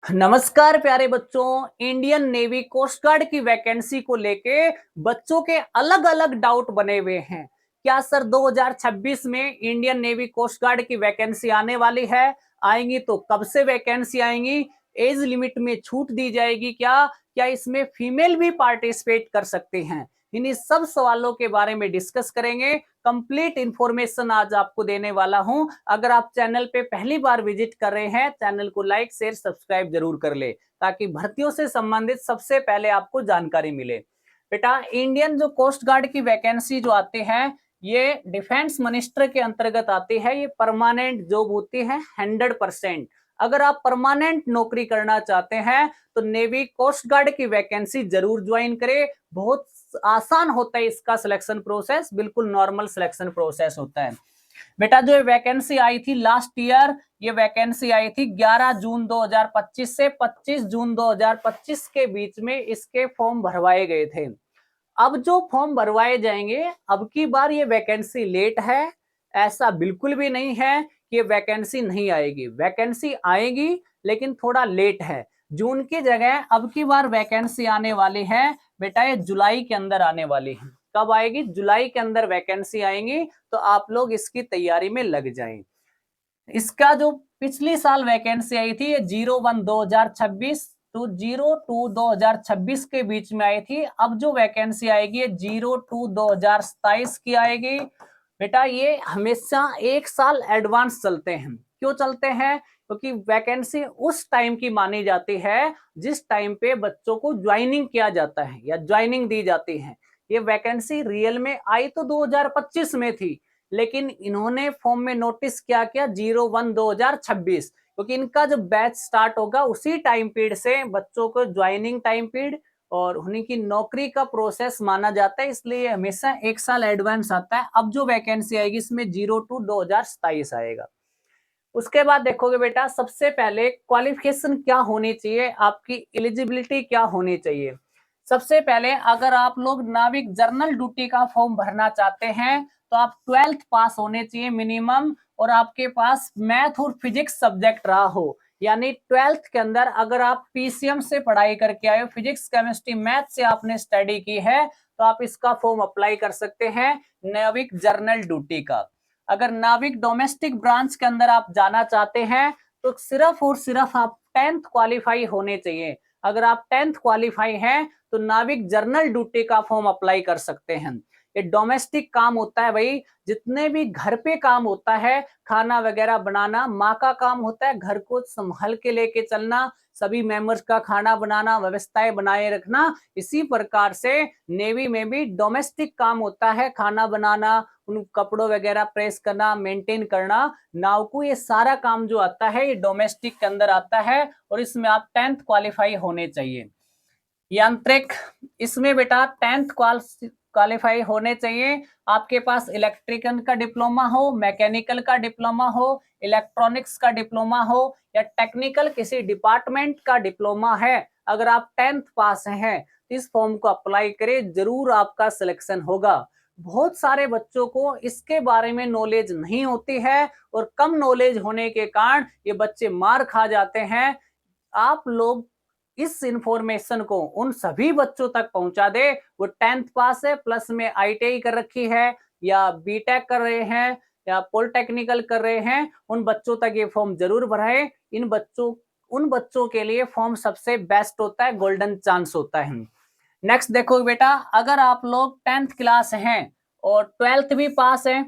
नमस्कार प्यारे बच्चों। इंडियन नेवी कोस्ट गार्ड की वैकेंसी को लेके बच्चों के अलग अलग डाउट बने हुए हैं। क्या सर 2026 में इंडियन नेवी कोस्ट गार्ड की वैकेंसी आने वाली है? आएंगी तो कब से वैकेंसी आएंगी? एज लिमिट में छूट दी जाएगी क्या? क्या इसमें फीमेल भी पार्टिसिपेट कर सकते हैं? इन्हीं सब सवालों के बारे में डिस्कस करेंगे। कंप्लीट इंफॉर्मेशन आज आपको देने वाला हूं। अगर आप चैनल पे पहली बार विजिट कर रहे हैं, चैनल को लाइक शेयर सब्सक्राइब जरूर कर ले, ताकि भर्तियों से संबंधित सबसे पहले आपको जानकारी मिले। बेटा, इंडियन जो कोस्ट गार्ड की वैकेंसी जो आते हैं, ये डिफेंस मिनिस्टर के अंतर्गत आती है। ये परमानेंट जॉब होती है 100%। अगर आप परमानेंट नौकरी करना चाहते हैं तो नेवी कोस्ट गार्ड की वैकेंसी जरूर ज्वाइन करें। बहुत आसान होता है इसका सिलेक्शन प्रोसेस, बिल्कुल नॉर्मल सिलेक्शन प्रोसेस होता है। बेटा, जो वैकेंसी आई थी लास्ट ईयर, ये वैकेंसी आई थी 11 जून 2025 से 25 जून 2025 के बीच में इसके फॉर्म भरवाए गए थे। अब जो फॉर्म भरवाए जाएंगे, अब की बार ये वैकेंसी लेट है। ऐसा बिल्कुल भी नहीं है कि ये वैकेंसी नहीं आएगी, वैकेंसी आएगी लेकिन थोड़ा लेट है। जून की जगह अब की बार वैकेंसी आने वाली है बेटा, ये जुलाई के अंदर आने वाली है। कब आएगी? जुलाई के अंदर वैकेंसी आएंगी, तो आप लोग इसकी तैयारी में लग जाएं। इसका जो पिछली साल वैकेंसी आई थी, ये 01/2026 टू 02/2026 के बीच में आई थी। अब जो वैकेंसी आएगी ये 02/2027 की आएगी। बेटा, ये हमेशा एक साल एडवांस चलते हैं। क्यों चलते हैं? क्योंकि वैकेंसी उस टाइम की मानी जाती है जिस टाइम पे बच्चों को ज्वाइनिंग किया जाता है या ज्वाइनिंग दी जाती है। ये वैकेंसी रियल में आई तो 2025 में थी, लेकिन इन्होंने फॉर्म में नोटिस क्या किया 01/2026, क्योंकि इनका जो बैच स्टार्ट होगा उसी टाइम पीरियड से बच्चों को ज्वाइनिंग टाइम पीरियड और उन्हीं की नौकरी का प्रोसेस माना जाता है, इसलिए हमेशा एक साल एडवांस आता है। अब जो वैकेंसी आएगी इसमें 02/2027 आएगा। उसके बाद देखोगे बेटा, सबसे पहले क्वालिफिकेशन क्या होनी चाहिए, आपकी एलिजिबिलिटी क्या होनी चाहिए। सबसे पहले अगर आप लोग नाविक जर्नल ड्यूटी का फॉर्म भरना चाहते हैं तो आप 12th पास होने चाहिए मिनिमम, और आपके पास मैथ और फिजिक्स सब्जेक्ट रहा हो। यानी 12th के अंदर अगर आप पीसीएम से पढ़ाई करके आए हो, फिजिक्स केमिस्ट्री मैथ से आपने स्टडी की है, तो आप इसका फॉर्म अप्लाई कर सकते हैं नाविक जर्नल ड्यूटी का। अगर नाविक डोमेस्टिक ब्रांच के अंदर आप जाना चाहते हैं तो सिर्फ और सिर्फ आप 10th क्वालिफाई होने चाहिए। अगर आप 10th क्वालिफाई हैं तो नाविक जर्नल ड्यूटी का फॉर्म अप्लाई कर सकते हैं। ये डोमेस्टिक काम होता है भाई, जितने भी घर पे काम होता है, खाना वगैरह बनाना माँ का काम होता है, घर को संभाल के लेके चलना, सभी मेंबर्स का खाना बनाना, व्यवस्थाएं बनाए रखना। इसी प्रकार से नेवी में भी डोमेस्टिक काम होता है, खाना बनाना, उन कपड़ों वगैरह प्रेस करना, मेंटेन करना नाव को, ये सारा काम जो आता है ये डोमेस्टिक के अंदर आता है, और इसमें आप 10th क्वालिफाई होने चाहिए। यांत्रिक, इसमें बेटा 10th क्वालिफाई होने चाहिए। आपके पास इलेक्ट्रिकल का डिप्लोमा हो, मैकेनिकल का डिप्लोमा हो, इलेक्ट्रॉनिक्स का डिप्लोमा हो, या टेक्निकल किसी डिपार्टमेंट का डिप्लोमा है। अगर आप 10th पास हैं तो इस फॉर्म को अप्लाई करें, जरूर आपका सिलेक्शन होगा। बहुत सारे बच्चों को इसके बारे में नॉलेज नहीं होती है, और कम नॉलेज होने के कारण ये बच्चे मार खा जाते हैं। आप लोग इस इंफॉर्मेशन को उन सभी बच्चों तक पहुंचा दे, वो 10th पास है, प्लस में आईटीआई कर रखी है, या बीटेक कर रहे हैं, या पॉलिटेक्निकल कर रहे हैं, उन बच्चों तक ये फॉर्म जरूर भराए। उन बच्चों के लिए फॉर्म सबसे बेस्ट होता है, गोल्डन चांस होता है। नेक्स्ट देखो बेटा, अगर आप लोग 10th क्लास हैं और 12th भी पास है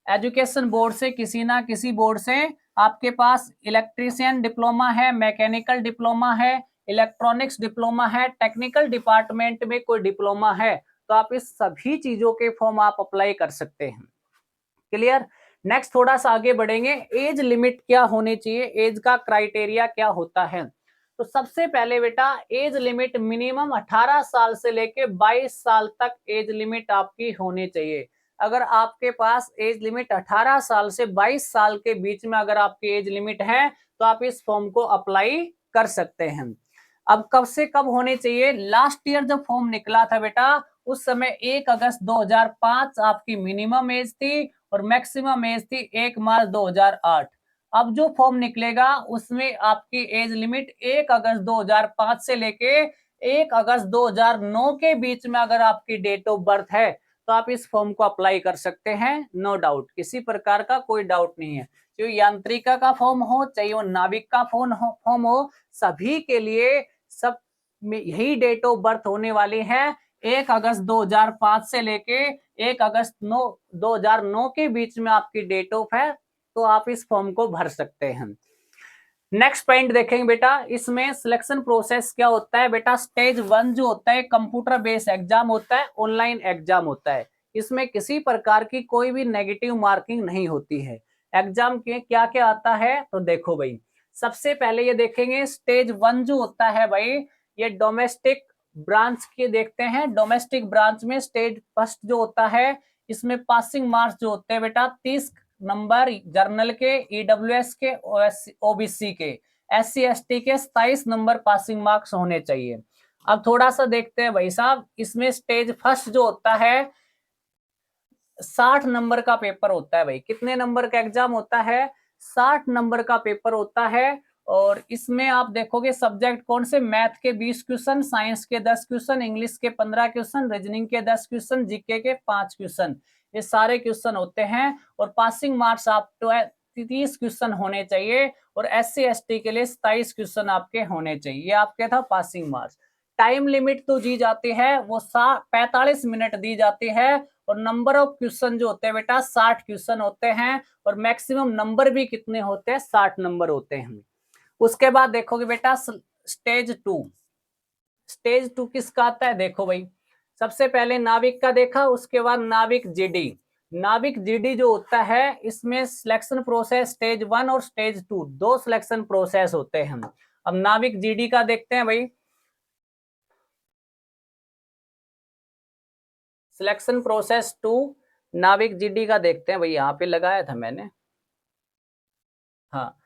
एजुकेशन बोर्ड से, किसी ना किसी बोर्ड से, आपके पास इलेक्ट्रीशियन डिप्लोमा है, मैकेनिकल डिप्लोमा है, इलेक्ट्रॉनिक्स डिप्लोमा है, टेक्निकल डिपार्टमेंट में कोई डिप्लोमा है, तो आप इस सभी चीजों के फॉर्म आप अप्लाई कर सकते हैं। क्लियर? नेक्स्ट थोड़ा सा आगे बढ़ेंगे। एज लिमिट क्या होनी चाहिए, एज का क्राइटेरिया क्या होता है। तो सबसे पहले बेटा, एज लिमिट मिनिमम 18 साल से लेके 22 साल तक एज लिमिट आपकी होनी चाहिए। अगर आपके पास एज लिमिट 18 साल से 22 साल के बीच में अगर आपकी एज लिमिट है तो आप इस फॉर्म को अप्लाई कर सकते हैं। अब कब से कब होने चाहिए? लास्ट ईयर जब फॉर्म निकला था बेटा, उस समय 1 अगस्त 2005 आपकी मिनिमम एज थी, और मैक्सिमम एज थी 1 मार्च 2008। अब जो फॉर्म निकलेगा उसमें आपकी एज लिमिट 1 अगस्त 2005 से लेके 1 अगस्त 2009 के बीच में अगर आपकी डेट ऑफ बर्थ है तो आप इस फॉर्म को अप्लाई कर सकते हैं, नो डाउट, किसी प्रकार का कोई डाउट नहीं है। चाहे यांत्रिका का फॉर्म हो, चाहे वो नाविक का फॉर्म हो, सभी के लिए सब में यही डेट ऑफ बर्थ होने वाली है। 1 अगस्त 2005 से लेके 1 अगस्त 2009 के बीच में आपकी डेट ऑफ है, तो आप इस फॉर्म को भर सकते हैं। नेक्स्ट पॉइंट देखेंगे बेटा, इसमें सिलेक्शन प्रोसेस क्या होता है बेटा। स्टेज 1 जो होता है कंप्यूटर बेस्ड एग्जाम होता है, ऑनलाइन एग्जाम होता है। इसमें किसी प्रकार की कोई भी नेगेटिव मार्किंग नहीं होती है। एग्जाम के क्या क्या आता है तो देखो भाई, सबसे पहले ये देखेंगे स्टेज 1 जो होता है भाई, ये डोमेस्टिक ब्रांच के देखते हैं। डोमेस्टिक ब्रांच में स्टेज फर्स्ट जो होता है, इसमें पासिंग मार्क्स जो होते हैं बेटा 30 नंबर जर्नल के, ईडब्ल्यूएस के, ओबीसी के, एससी एसटी के 27 नंबर पासिंग मार्क्स होने चाहिए। अब थोड़ा सा देखते हैं भाई साहब, इसमें स्टेज फर्स्ट जो होता है 60 नंबर का पेपर होता है भाई। कितने नंबर का एग्जाम होता है? 60 नंबर का पेपर होता है। और इसमें आप देखोगे सब्जेक्ट कौन से, मैथ के 20 क्वेश्चन, साइंस के 10 क्वेश्चन, इंग्लिश के 15 क्वेश्चन, रीजनिंग के 10 क्वेश्चन, जीके के 5 क्वेश्चन, ये सारे क्वेश्चन होते हैं। और पासिंग मार्क्स आप 30 क्वेश्चन होने चाहिए। और एससी एसटी के लिए 27 क्वेश्चन आपके होने चाहिए। ये आपके था पासिंग मार्क्स। टाइम लिमिट तो दी जाती है, वो 45 मिनट दी जाती है। और नंबर ऑफ क्वेश्चन जो होते हैं बेटा 60 क्वेश्चन होते हैं। और मैक्सिमम नंबर भी कितने होते हैं? 60 नंबर होते हैं। उसके बाद देखोगे बेटा स्टेज 2। स्टेज 2 किसका आता है? देखो भाई, सबसे पहले नाविक का देखा, उसके बाद नाविक जीडी। नाविक जीडी जो होता है, इसमें सिलेक्शन प्रोसेस स्टेज 1 और स्टेज 2 दो सिलेक्शन प्रोसेस होते हैं। अब नाविक जीडी का देखते हैं भाई। सिलेक्शन प्रोसेस 2 नाविक जीडी का देखते हैं भाई, यहाँ पे लगाया था मैंने। हाँ,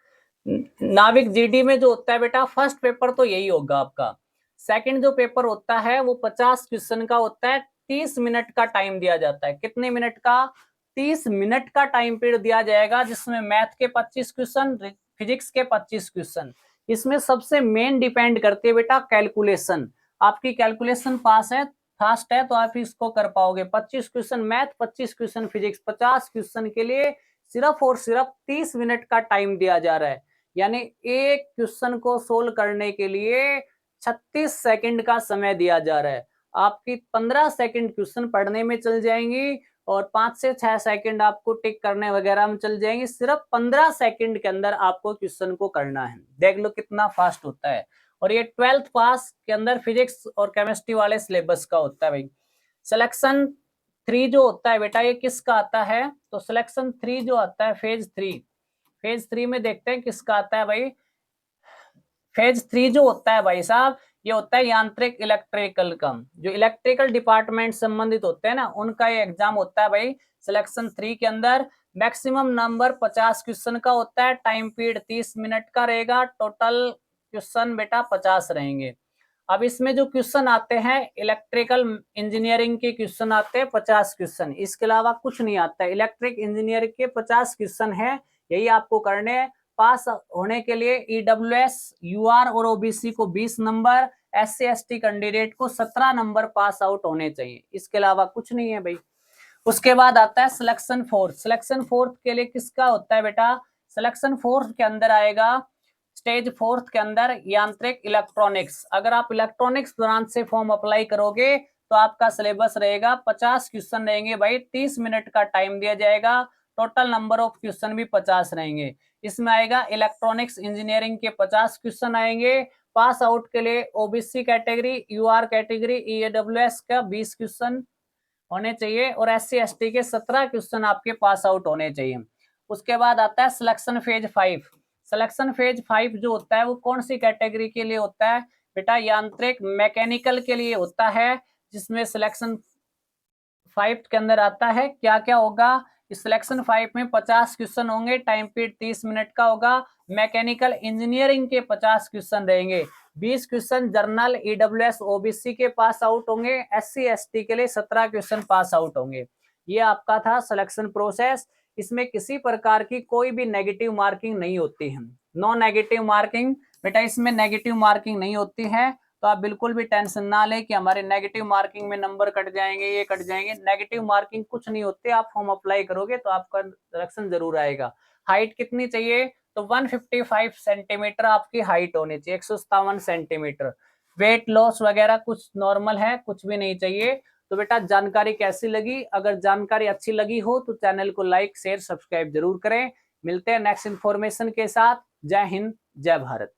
नाविक जीडी में जो होता है बेटा, फर्स्ट पेपर तो यही होगा आपका। सेकंड जो पेपर होता है वो 50 क्वेश्चन का होता है। 30 मिनट का टाइम दिया जाता है। कितने मिनट का? 30 मिनट का टाइम पीरियड दिया जाएगा, जिसमें मैथ के 25 क्वेश्चन, फिजिक्स के 25 क्वेश्चन। इसमें सबसे मेन डिपेंड करती है बेटा कैलकुलेशन। आपकी कैलकुलेशन पास है, फास्ट है, तो आप इसको कर पाओगे। 25 question math, 25 question physics, 50 question के लिए सिर्फ और सिर्फ 30 मिनट का टाइम दिया जा रहा है। यानी एक क्वेश्चन को सोल्व करने के लिए 36 सेकंड का समय दिया जा रहा है। आपकी 15 सेकंड क्वेश्चन पढ़ने में चल जाएंगी और 5 से 6 सेकंड आपको टिक करने वगैरह में चल जाएंगे। सिर्फ 15 सेकंड के अंदर आपको क्वेश्चन को करना है। देख लो कितना फास्ट होता है। और ये 12th पास के अंदर फिजिक्स और केमिस्ट्री वाले सिलेबस का होता है भाई। सिलेक्शन 3 जो होता है बेटा, ये किसका आता है? तो सिलेक्शन 3 जो आता है फेज 3 में देखते हैं किसका आता है भाई। फेज 3 जो होता है भाई साहब, ये होता है यांत्रिक इलेक्ट्रिकल का। जो इलेक्ट्रिकल डिपार्टमेंट संबंधित होते हैं ना, उनका ये एग्जाम होता है भाई। सिलेक्शन 3 के अंदर मैक्सिमम नंबर 50 क्वेश्चन का होता है। टाइम पीरियड 30 मिनट का रहेगा। टोटल क्वेश्चन बेटा 50 रहेंगे। अब इसमें जो क्वेश्चन आते हैं, इलेक्ट्रिकल इंजीनियरिंग के क्वेश्चन आते हैं 50 क्वेश्चन, इसके अलावा कुछ नहीं आता है। इलेक्ट्रिक इंजीनियरिंग के 50 क्वेश्चन है, यही आपको करने हैं। पास होने के लिए ईडब्ल्यूएस, यूआर और ओबीसी को 20 नंबर, एससी एसटी कैंडिडेट को 17 नंबर पास आउट होने चाहिए। इसके अलावा कुछ नहीं है भाई। उसके बाद आता है सिलेक्शन 4। सिलेक्शन 4 के लिए किसका होता है बेटा? सिलेक्शन 4 के अंदर आएगा स्टेज 4 के अंदर यांत्रिक इलेक्ट्रॉनिक्स। अगर आप इलेक्ट्रॉनिक्स ब्रांच से फॉर्म अप्लाई करोगे तो आपका सिलेबस रहेगा 50 क्वेश्चन रहेंगे भाई। 30 मिनट का टाइम दिया जाएगा। टोटल नंबर ऑफ क्वेश्चन भी 50 रहेंगे। इसमें आएगा इलेक्ट्रॉनिक्स इंजीनियरिंग के 50 क्वेश्चन आएंगे। पास आउट के लिए OBC category, UR category, EWS का 20 क्वेश्चन होने चाहिए। और एससी एसटी के 17 क्वेश्चन आपके पास आउट होने चाहिए। उसके बाद आता है सिलेक्शन फेज 5। सिलेक्शन फेज 5 जो होता है वो कौन सी कैटेगरी के लिए होता है बेटा? यांत्रिक मैकेनिकल के लिए होता है। जिसमें सिलेक्शन 5 के अंदर आता है क्या क्या होगा। सिलेक्शन 5 में 50 क्वेश्चन होंगे। टाइम पीरियड 30 मिनट का होगा। मैकेनिकल इंजीनियरिंग के 50 क्वेश्चन रहेंगे। 20 क्वेश्चन जर्नल, ईडब्ल्यूएस, ओबीसी के पास आउट होंगे। एससी एसटी के लिए 17 क्वेश्चन पास आउट होंगे। ये आपका था सिलेक्शन प्रोसेस। इसमें किसी प्रकार की कोई भी नेगेटिव मार्किंग नहीं होती है। नो नेगेटिव मार्किंग, बेटा इसमें नेगेटिव मार्किंग नहीं होती है, तो आप बिल्कुल भी टेंशन ना लें कि हमारे नेगेटिव मार्किंग में नंबर कट जाएंगे, ये कट जाएंगे। नेगेटिव मार्किंग कुछ नहीं होते, आप फॉर्म अप्लाई करोगे तो आपका सिलेक्शन जरूर आएगा। हाइट कितनी चाहिए? तो 155 सेंटीमीटर आपकी हाइट होनी चाहिए, 157 सेंटीमीटर। वेट लॉस वगैरह कुछ नॉर्मल है, कुछ भी नहीं चाहिए। तो बेटा जानकारी कैसी लगी? अगर जानकारी अच्छी लगी हो तो चैनल को लाइक शेयर सब्सक्राइब जरूर करें। मिलते हैं नेक्स्ट इन्फॉर्मेशन के साथ। जय हिंद, जय भारत।